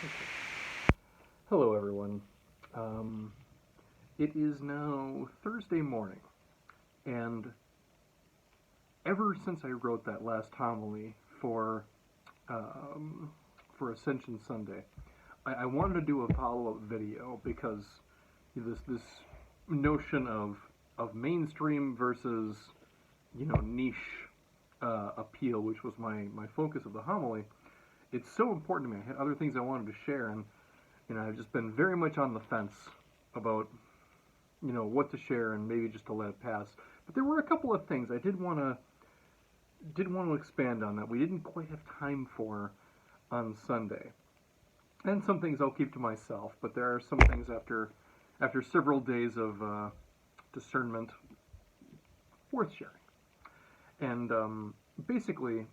Okay. Hello, everyone. Um, it is now Thursday morning, and ever since I wrote that last homily um, for Ascension Sunday, I wanted to do a follow-up video because this notion of mainstream versus niche appeal, which was my focus of the homily. It's so important to me. I had other things I wanted to share, and I've just been very much on the fence about what to share and maybe just to let it pass. But there were a couple of things I did want to expand on that we didn't quite have time for on Sunday, and some things I'll keep to myself. But there are some things after several days of discernment worth sharing. And basically,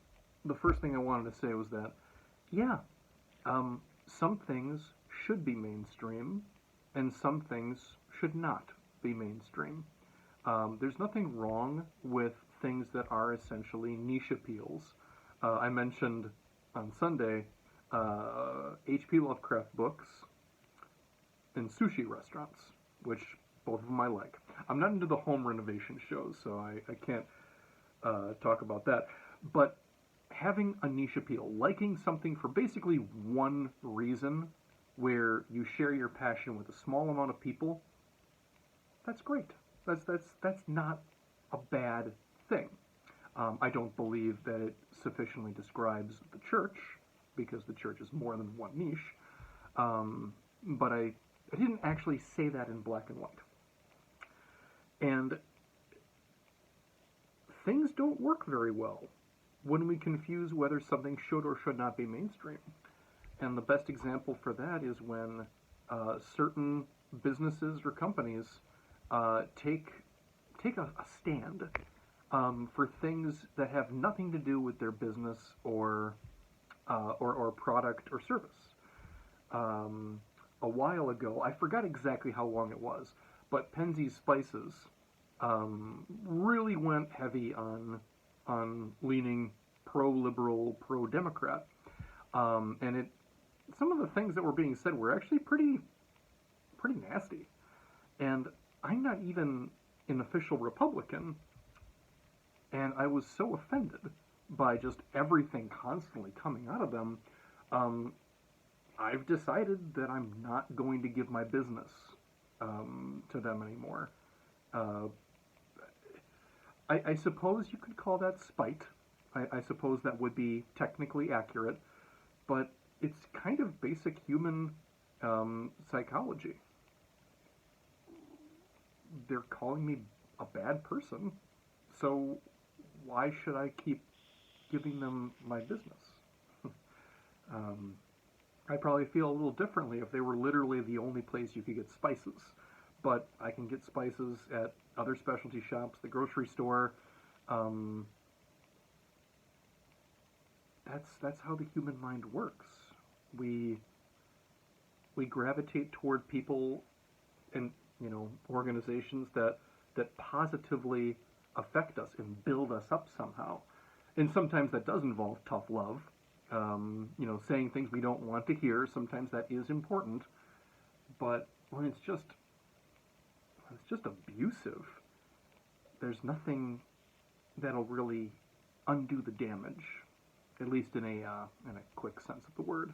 the first thing I wanted to say was that yeah, some things should be mainstream, and some things should not be mainstream. There's nothing wrong with things that are essentially niche appeals. I mentioned on Sunday H.P. Lovecraft books and sushi restaurants, which both of them I like. I'm not into the home renovation shows, so I can't talk about that. But having a niche appeal, liking something for basically one reason, where you share your passion with a small amount of people, that's great. That's not a bad thing. I don't believe that it sufficiently describes the church, because the church is more than one niche. But I didn't actually say that in black and white. And things don't work very well when we confuse whether something should or should not be mainstream. And the best example for that is when certain businesses or companies take a stand for things that have nothing to do with their business or product or service. A while ago, I forgot exactly how long it was, but Penzeys Spices really went heavy on leaning pro-liberal, pro-democrat, and some of the things that were being said were actually pretty nasty. And I'm not even an official Republican, and I was so offended by just everything constantly coming out of them. Um, I've decided that I'm not going to give my business to them anymore. Uh, I suppose you could call that spite. I suppose that would be technically accurate, but it's kind of basic human psychology. They're calling me a bad person, so why should I keep giving them my business? um, I'd probably feel a little differently if they were literally the only place you could get spices. But I can get spices at other specialty shops, the grocery store. Um, that's how the human mind works. We we gravitate toward people and organizations that positively affect us and build us up somehow. And sometimes that does involve tough love. Saying things we don't want to hear. Sometimes that is important, but when it's just abusive, there's nothing that'll really undo the damage, at least in a quick sense of the word.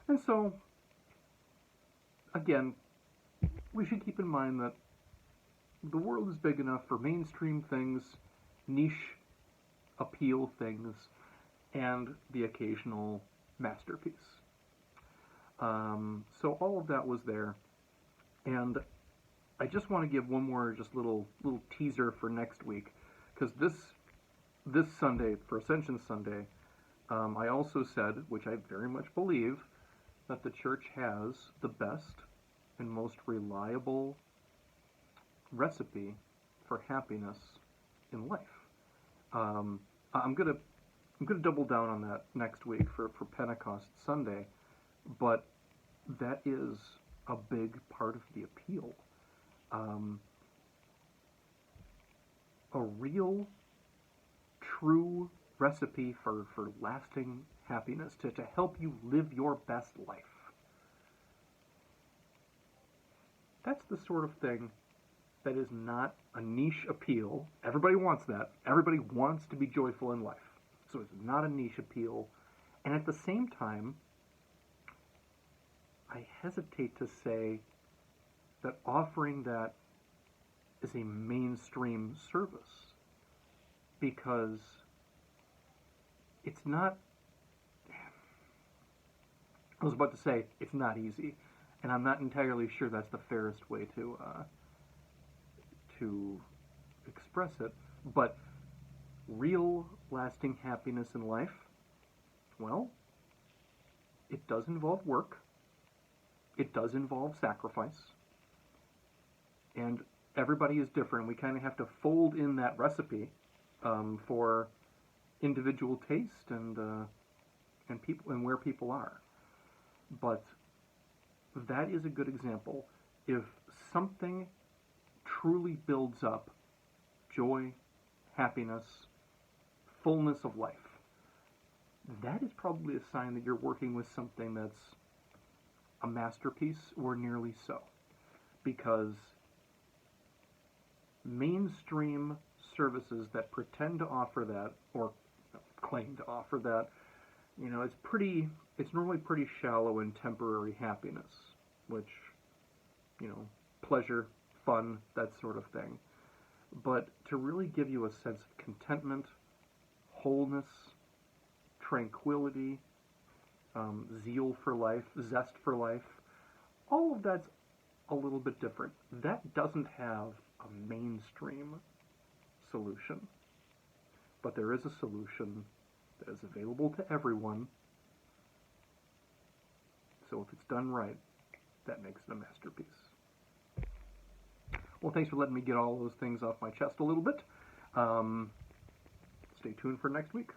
And so, again, we should keep in mind that the world is big enough for mainstream things, niche appeal things, and the occasional masterpiece. So all of that was there, and I just want to give one more just little teaser for next week, because this Sunday for Ascension Sunday, I also said, which I very much believe, that the church has the best and most reliable recipe for happiness in life. Um, I'm gonna double down on that next week for Pentecost Sunday, but that is a big part of the appeal. Um, a real, true recipe for lasting happiness to help you live your best life. That's the sort of thing that is not a niche appeal. Everybody wants that. Everybody wants to be joyful in life. So it's not a niche appeal. And at the same time, I hesitate to say that offering that is a mainstream service, because it's not, I was about to say it's not easy, and I'm not entirely sure that's the fairest way to express it, but real lasting happiness in life, well, it does involve work, it does involve sacrifice, and everybody is different. We kind of have to fold in that recipe for individual taste and people and where people are. But that is a good example. If something truly builds up joy, happiness, fullness of life, that is probably a sign that you're working with something that's a masterpiece or nearly so. Because mainstream services that pretend to offer that, or claim to offer that, it's normally pretty shallow and temporary happiness, which, pleasure, fun, that sort of thing. But to really give you a sense of contentment, wholeness, tranquility, zeal for life, zest for life, all of that's a little bit different. That doesn't have a mainstream solution, but there is a solution that is available to everyone. So if it's done right, that makes it a masterpiece. Well, thanks for letting me get all those things off my chest a little bit. Stay tuned for next week.